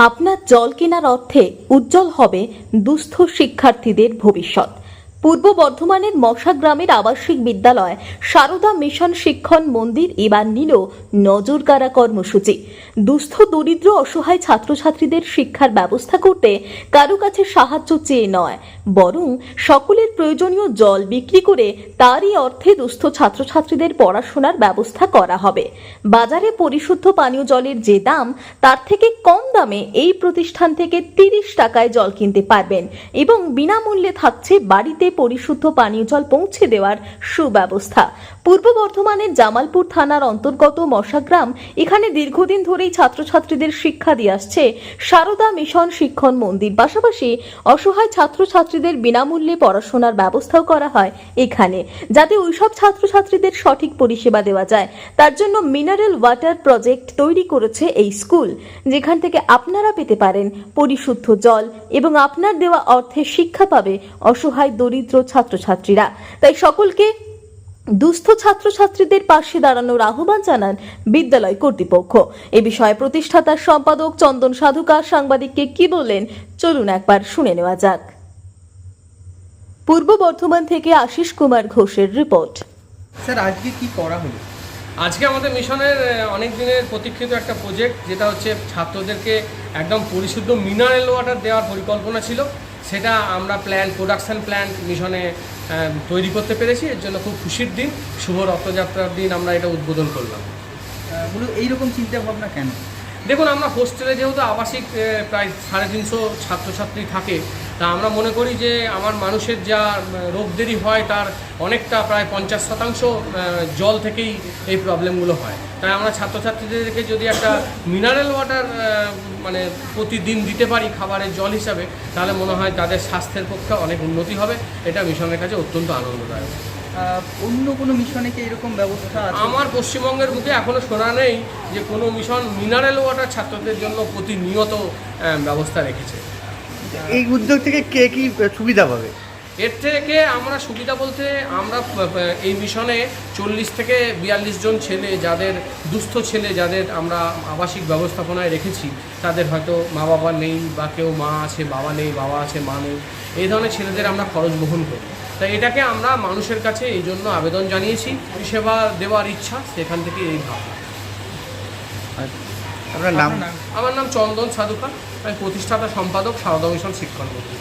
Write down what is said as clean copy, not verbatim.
আপনার জল কেনার অর্থে উজ্জ্বল হবে দুস্থ শিক্ষার্থীদের ভবিষ্যৎ। পূর্ব বর্ধমানের মশা গ্রামের আবাসিক বিদ্যালয় সারদা মিশন শিক্ষণ মন্দির এবার নিল নজরকাড়া কর্মসূচি। দুস্থ দরিদ্র অসহায় ছাত্রছাত্রীদের শিক্ষার ব্যবস্থা করতে কারো কাছে সাহায্য চেয়ে নয়, বরং সকলের প্রয়োজনীয় জল বিক্রি করে তারই অর্থে দুস্থ ছাত্রছাত্রীদের পড়াশোনার ব্যবস্থা করা হবে। বাজারে পরিশুদ্ধ পানীয় জলের যে দাম, তার থেকে কম দামে এই প্রতিষ্ঠান থেকে 30 টাকায় জল কিনতে পারবেন এবং বিনামূল্যে থাকছে বাড়িতে পরিশুদ্ধ পানীয় জল পৌঁছে দেওয়ার সুব্যবস্থা। পূর্ব বর্ধমানের জামালপুর থানার অন্তর্গত মশাগ্রাম, এখানে দীর্ঘদিন ধরেই ছাত্রছাত্রীদের শিক্ষা দিয়ে আসছে সারদা মিশন শিক্ষণ মন্দির। পাশাপাশি অসহায় ছাত্রছাত্রীদের বিনামূল্যে পড়াশোনার ব্যবস্থাও করা হয় এখানে, যাতে ওইসব ছাত্রছাত্রীদের সঠিক পরিষেবা দেওয়া যায়। তার জন্য মিনারেল ওয়াটার প্রজেক্ট তৈরি করেছে এই স্কুল, যেখান থেকে আপনারা পেতে পারেন পরিশুদ্ধ জল এবং আপনার দেওয়া অর্থে শিক্ষা পাবে অসহায় দরিদ্র ছাত্রছাত্রীরা। তাই সকলকে দুস্থ ছাত্রছাত্রীদের পাশে দাঁড়ানোর আহ্বান জানান বিদ্যালয় কর্তৃপক্ষ। এ বিষয়ে প্রতিষ্ঠাতার সম্পাদক চন্দন সাধুকা সাংবাদিককে কি বললেন, চলুন একবার শুনে নেওয়া যাক। পূর্ব বর্ধমান থেকে আশিস কুমার ঘোষের রিপোর্ট। স্যার, আজকে কি করা হলো? আজকে আমাদের মিশনের অনেক দিনের প্রতীক্ষিত একটা প্রজেক্ট, যেটা হচ্ছে ছাত্রদেরকে একদম পরিশুদ্ধ মিনারেল ওয়াটার দেওয়ার পরিকল্পনা ছিল। সেটা আমরা প্রোডাকশন প্ল্যান মিশনে তৈরি করতে পেরেছি। এর জন্য খুব খুশির দিন, শুভ রথযাত্রার দিন আমরা এটা উদ্বোধন করলাম। মূলত এইরকম চিন্তা ভাবনা কেন? দেখুন, আমরা হোস্টেলে যেহেতু আবাসিক প্রায় 350 ছাত্রছাত্রী থাকে, তা আমরা মনে করি যে আমার মানুষের যা রোগ দেরি হয় তার অনেকটা প্রায় 50% জল থেকেই এই প্রবলেমগুলো হয়। তাই আমরা ছাত্রছাত্রীদেরকে যদি একটা মিনারেল ওয়াটার মানে প্রতিদিন দিতে পারি খাবারের জল হিসাবে, তাহলে মনে হয় তাদের স্বাস্থ্যের পক্ষে অনেক উন্নতি হবে। এটা মিশনের কাছে অত্যন্ত আনন্দদায়ক। অন্য কোনো মিশনে কি এরকম ব্যবস্থা আছে? আমার পশ্চিমবঙ্গের মুখে এখনও শোনা নেই যে কোনো মিশন মিনারেল ওয়াটার ছাত্রদের জন্য প্রতিনিয়ত ব্যবস্থা রেখেছে। এই উদ্যোগ থেকে কে কি সুবিধা পাবে? এর থেকে আমরা সুবিধা বলতে, আমরা এই মিশনে 40 থেকে 42 জন ছেলে, যাদের দুস্থ ছেলে, যাদের আমরা আবাসিক ব্যবস্থাপনায় রেখেছি, তাদের হয়তো মা বাবা নেই, বা কেউ মা আছে বাবা নেই, বাবা আছে মা নেই, এই ধরনের ছেলেদের আমরা খরচ বহন করি। তাই এটাকে আমরা মানুষের কাছে এই জন্য আবেদন জানিয়েছি, পরিষেবা দেওয়ার ইচ্ছা, সেখান থেকে এই ভাবনা। আপনার নাম? আমার নাম চন্দন সাধুকা, আমি প্রতিষ্ঠাতা সম্পাদক সারদা মিশন শিক্ষণ মন্দির।